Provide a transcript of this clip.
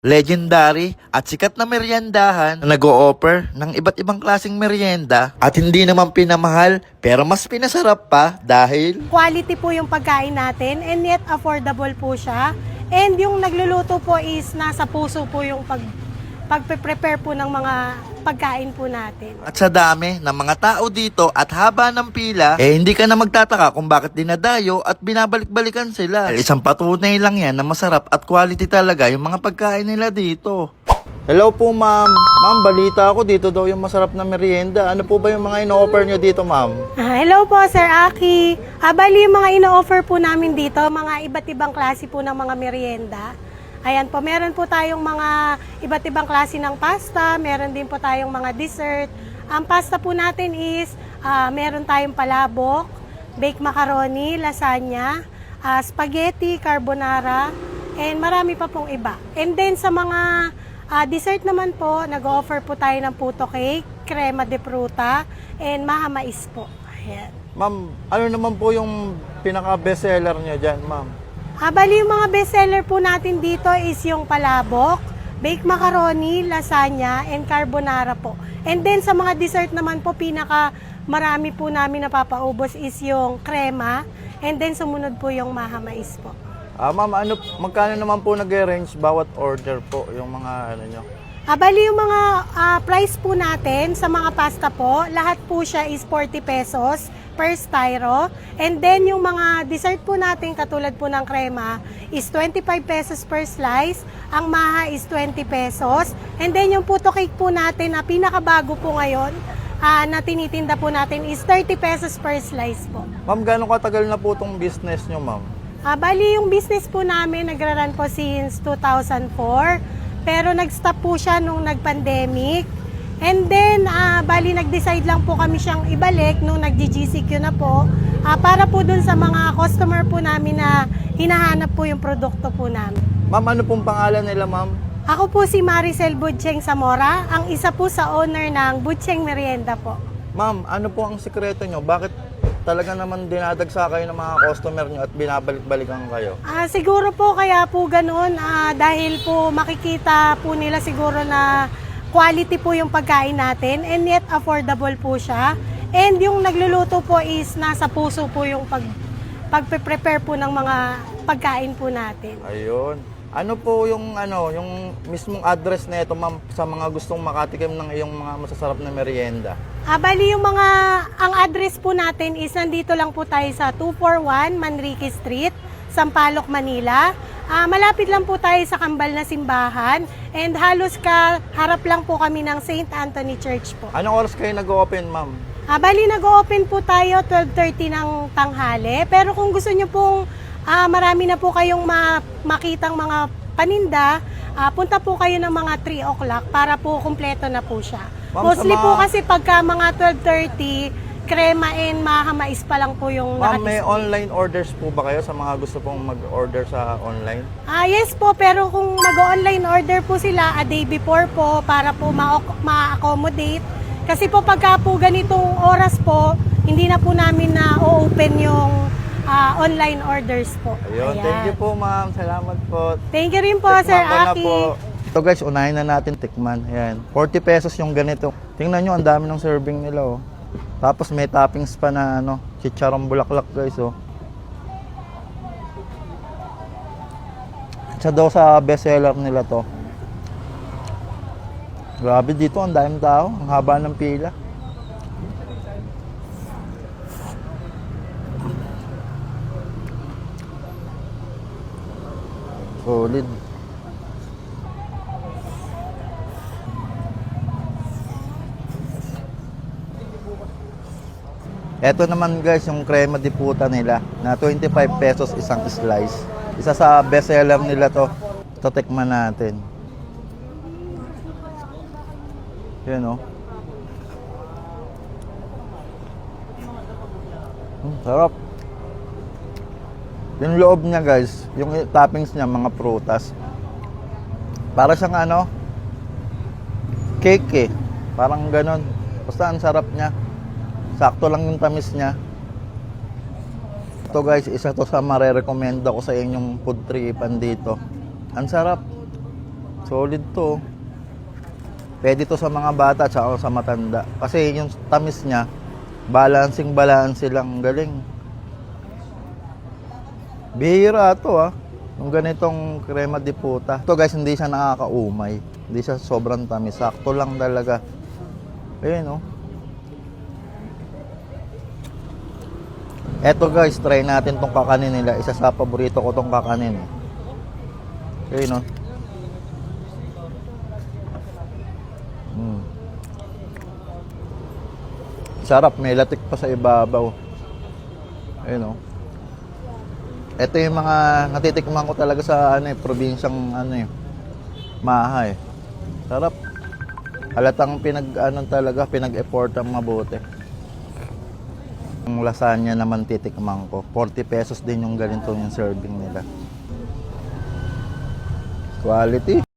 Legendary at sikat na meriendahan na nag-o-offer ng iba't ibang klaseng merienda at hindi naman pinamahal pero mas pinasarap pa dahil Quality po yung pagkain natin and yet affordable po siya. And yung nagluluto po is nasa puso po yung pagpe-prepare po ng mga pagkain po natin. at sa dami ng mga tao dito at haba ng pila, hindi ka na magtataka kung bakit dinadayo at binabalik-balikan sila. Dahil isang patunay lang yan na masarap at quality talaga yung mga pagkain nila dito. Hello po ma'am. Ma'am, balita ako dito daw yung masarap na merienda. Ano po ba yung mga ino-offer nyo dito ma'am? Hello po, Sir Aki. Bali yung mga ino-offer po namin dito, mga iba't ibang klase po ng mga merienda. Ayan po, meron po tayong mga iba't ibang klase ng pasta, meron din po tayong mga dessert. Ang pasta po natin is, meron tayong palabok, baked macaroni, lasagna, spaghetti, carbonara, and marami pa pong iba. And then sa mga dessert naman po, nag-offer po tayo ng puto cake, crema de fruta, and mahamais po. Ayan. Ma'am, ano naman po yung pinaka-bestseller nyo dyan ma'am? Bali yung mga bestseller po natin dito is yung palabok, baked macaroni, lasagna, and carbonara po. And then sa mga dessert naman po, pinaka marami po namin napapaubos is yung crema, and then sumunod po yung mahamais po. Ma'am, magkano naman po nag-range bawat order po yung mga ano nyo? Bali yung mga price po natin sa mga pasta po, lahat po siya is 40 pesos per styro. And then yung mga dessert po natin, katulad po ng crema, is 25 pesos per slice. Ang maha is 20 pesos. And then yung puto cake po natin na pinakabago po ngayon, na tinitinda po natin is 30 pesos per slice po. Ma'am, gano'ng katagal na po itong business nyo ma'am? Bali yung business po namin, nagra-run po since 2004. Pero nag-stop po siya nung nag-pandemic. And then, bali nag-decide lang po kami siyang ibalik nung nag-GCQ na po. Para po dun sa mga customer po namin na hinahanap po yung produkto po namin. Ma'am, ano pong pangalan nila ma'am? Ako po si Maricel Budcheng Zamora, ang isa po sa owner ng Budcheng Merienda po. Ma'am, ano po ang sikreto nyo? Bakit talaga naman dinadagsa kayo ng mga customer nyo at binabalik-balikan kayo? Siguro po kaya po ganun, dahil po makikita po nila siguro na quality po yung pagkain natin and yet affordable po siya. And yung nagluluto po is nasa puso po yung pagpe-prepare po ng mga pagkain po natin. Ayun. Ano po yung mismong address na ito ma'am sa mga gustong makatikim ng iyong mga masasarap na merienda? Bali ang address po natin is nandito lang po tayo sa 241 Manrique Street, Sampaloc, Manila. Malapit lang po tayo sa kambal na simbahan and halos harap lang po kami ng St. Anthony Church po. Anong oras kayo nag-open ma'am? Bali nag-open po tayo 12:30 ng tanghali, pero kung gusto nyo pong marami na po kayong makitang mga paninda, punta po kayo ng mga 3 o'clock para po kumpleto na po siya. Mostly po kasi pagka mga 12:30, crema and mahamais pa lang po yung Ma'am, may nakadisplay. online orders po ba kayo sa mga gusto pong mag-order sa online? Yes po, pero kung mag-online order po sila a day before po para po ma-accommodate. Kasi po pagka po ganitong oras po, hindi na po namin na-open yung online orders po. Ayun, Ayan. thank you po ma'am. Salamat po. Thank you rin po, Tikman Sir ko na Aki. po. Ito guys, unahin na natin tikman. Ayan. 40 pesos yung ganito. Tingnan nyo, ang dami ng serving nila oh. Tapos may toppings pa na chicharong bulaklak guys oh. Isa daw sa bestseller nila to. Grabe dito, ang daming tao. Ang haba ng pila. Solid. Ito naman guys yung crema de puta nila na 25 pesos isang slice. Isa sa best seller nila to. Ito tikman natin. Yan oh. Sarap. Yung loob niya guys, yung toppings niya mga prutas. Para siyang cake eh. Parang ganon. Basta ang sarap niya. Sakto lang yung tamis niya. Ito guys, isa to sa marerekomenda ko sa inyong food tripan dito. Ang sarap. Solid to. Pwede to sa mga bata at sa matanda. Kasi yung tamis niya, balance lang. Galing. Bihira to yung ganitong crema de puta. Ito guys, hindi siya nakakaumay. Hindi siya sobrang tamis. Sakto lang talaga. Ayun Eto guys, try natin tong kakanin nila. Isa sa paborito ko tong kakanin Ayun Sarap, may latik pa sa ibabaw. Ayun Ito yung mga natitikman ko talaga sa probinsyang Maha Sarap. Halatang pinag-effort ang mabuti. Yung lasagna naman titikman ko. 40 pesos din yung ganito yung serving nila. Quality.